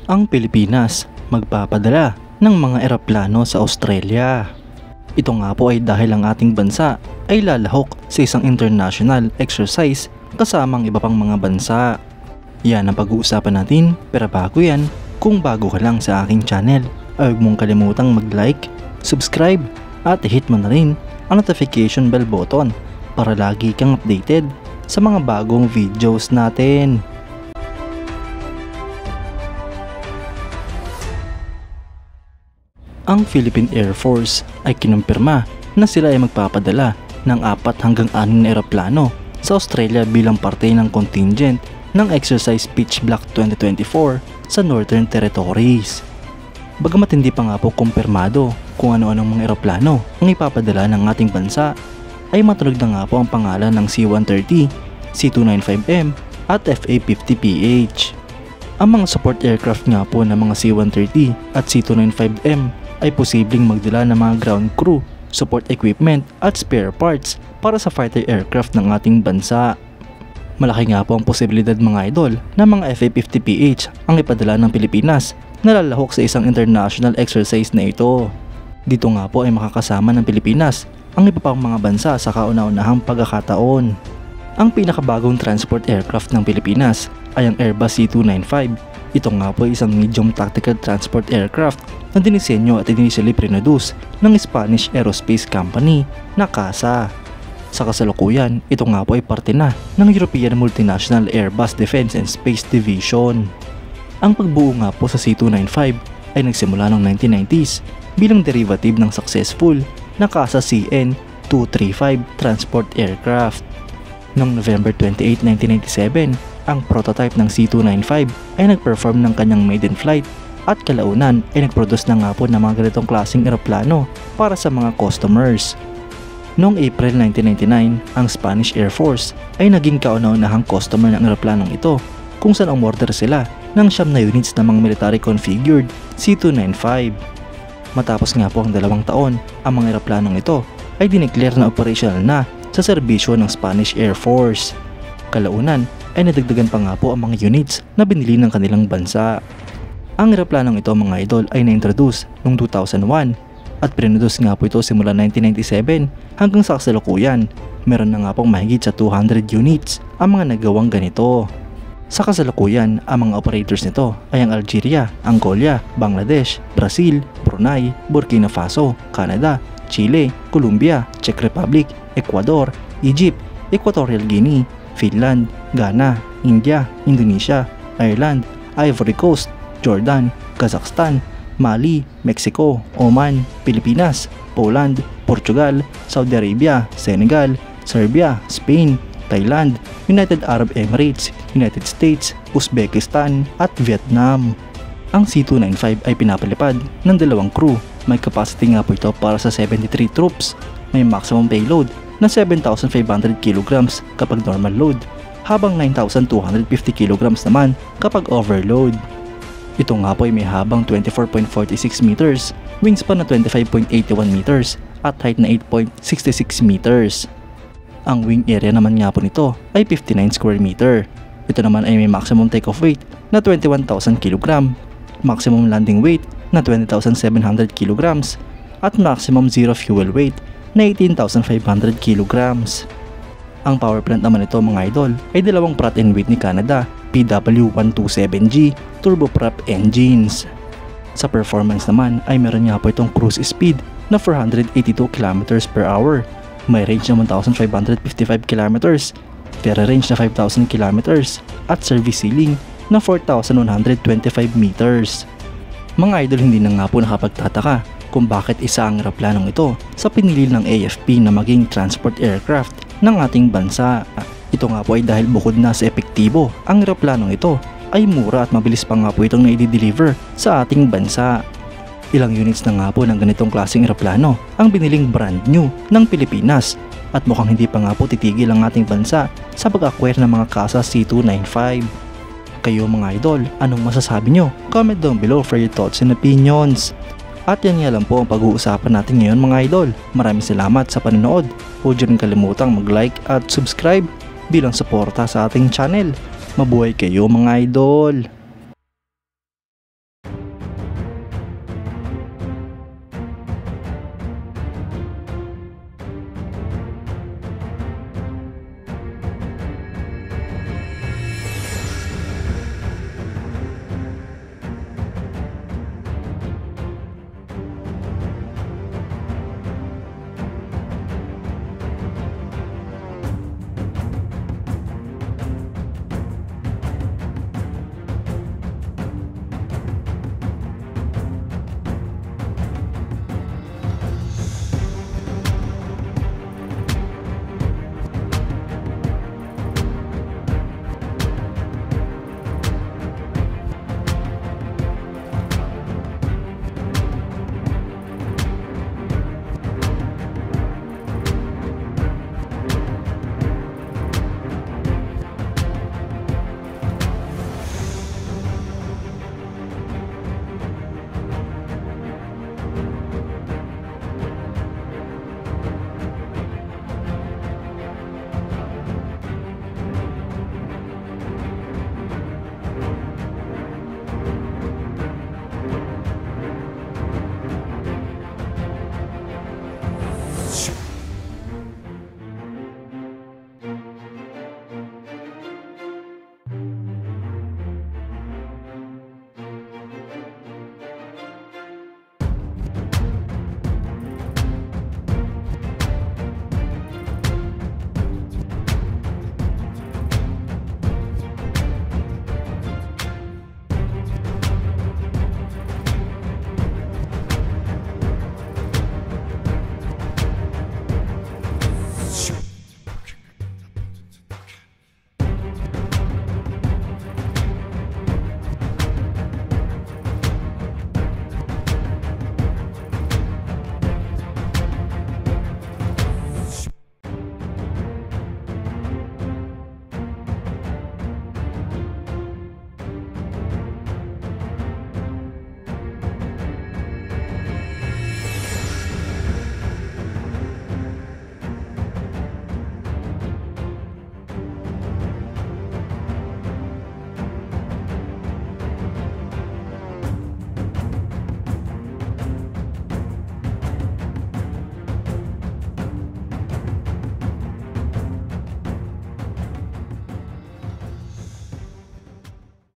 ang Pilipinas magpapadala ng mga eroplano sa Australia. Ito nga po ay dahil ang ating bansa ay lalahok sa isang international exercise kasamang iba pang mga bansa. Yan ang pag-uusapan natin, pero bago yan, kung bago ka lang sa aking channel, ay huwag mong kalimutang mag-like, subscribe, at hit mo na rin ang notification bell button para lagi kang updated sa mga bagong videos natin. Ang Philippine Air Force ay kinumpirma na sila ay magpapadala ng 4 hanggang 6 na eroplano sa Australia bilang parte ng contingent ng Exercise Pitch Black 2024 sa Northern Territories. Bagamat hindi pa nga po kumpirmado kung ano-anong mga eroplano ang ipapadala ng ating bansa, ay matunog na nga po ang pangalan ng C-130, C-295M at FA-50PH. Ang mga support aircraft nga po ng mga C-130 at C-295M ay posibleng magdala ng mga ground crew, support equipment at spare parts para sa fighter aircraft ng ating bansa. Malaki nga po ang posibilidad mga idol na mga FA-50PH ang ipadala ng Pilipinas na lalahok sa isang international exercise na ito. Dito nga po ay makakasama ng Pilipinas ang iba pang mga bansa sa kauna-unahang pagkakataon. Ang pinakabagong transport aircraft ng Pilipinas ay ang Airbus C-295. Ito nga po ay isang medium tactical transport aircraft na dinisenyo at initially produce ng Spanish Aerospace Company na CASA. Sa kasalukuyan, ito nga po ay parte na ng European Multinational Airbus Defence and Space Division. Ang pagbuo nga po sa C-295 ay nagsimula noong 1990s bilang derivative ng successful na CASA CN-235 transport aircraft. Noong November 28, 1997, ang prototype ng C-295 ay nag-perform ng kanyang maiden flight at kalaunan ay nag-produce na nga po ng mga ganitong klaseng eroplano para sa mga customers. Noong April 1999, ang Spanish Air Force ay naging kauna-unahang customer ng eroplanong ito kung saan umorder sila ng 9 na units ng mga military configured C-295. Matapos nga po ang 2 taon, ang mga eroplanong ito ay dineclare na operational na sa serbisyo ng Spanish Air Force. Kalaunan ay nadagdagan pa nga po ang mga units na binili ng kanilang bansa. Ang eroplanong ito mga idol ay na-introduce noong 2001 at produce nga po ito simula 1997 hanggang sa kasalukuyan. Meron na nga pong mahigit sa 200 units ang mga nagawang ganito. Sa kasalukuyan, ang mga operators nito ay ang Algeria, Angola, Bangladesh, Brazil, Brunei, Burkina Faso, Canada, Chile, Colombia, Czech Republic, Ecuador, Egypt, Equatorial Guinea, Finland, Ghana, India, Indonesia, Ireland, Ivory Coast, Jordan, Kazakhstan, Mali, Mexico, Oman, Pilipinas, Poland, Portugal, Saudi Arabia, Senegal, Serbia, Spain, Thailand, United Arab Emirates, United States, Uzbekistan at Vietnam. Ang C-295 ay pinapalipad ng 2 crew. May capacity nga po ito para sa 73 troops. May maximum payload na 7,500 kg kapag normal load, habang 9,250 kg naman kapag overload. Ito nga po ay may habang 24.46 meters, wingspan na 25.81 meters at height na 8.66 meters. Ang wing area naman nga po nito ay 59 square meter. Ito naman ay may maximum takeoff weight na 21,000 kg, maximum landing weight na 20,700 kg at maximum zero fuel weight na 18,500 kg. Ang power plant naman ito mga idol ay 2 Pratt & Whitney Canada PW127G turboprop engines. Sa performance naman ay meron nga po itong cruise speed na 482 km per hour, may range na 1,555 km, ferry range na 5,000 km at service ceiling na 4,125 meters. Mga idol, hindi na nga po nakapagtataka kung bakit isa ang eroplanong ito sa pinili ng AFP na maging transport aircraft ng ating bansa. Ito nga po ay dahil bukod na sa epektibo, ang eroplanong ito ay mura at mabilis pa nga po itong na-deliver sa ating bansa. Ilang units na nga po ng ganitong klaseng eroplano ang biniling brand new ng Pilipinas at mukhang hindi pa nga po titigil ang ating bansa sa pag-acquire ng mga CASA C-295. Kayo mga idol, anong masasabi nyo? Comment down below for your thoughts and opinions. At yan nga lang po ang pag-uusapan natin ngayon mga idol. Maraming salamat sa panonood. Huwag nyo rin kalimutang mag-like at subscribe bilang suporta sa ating channel. Mabuhay kayo mga idol!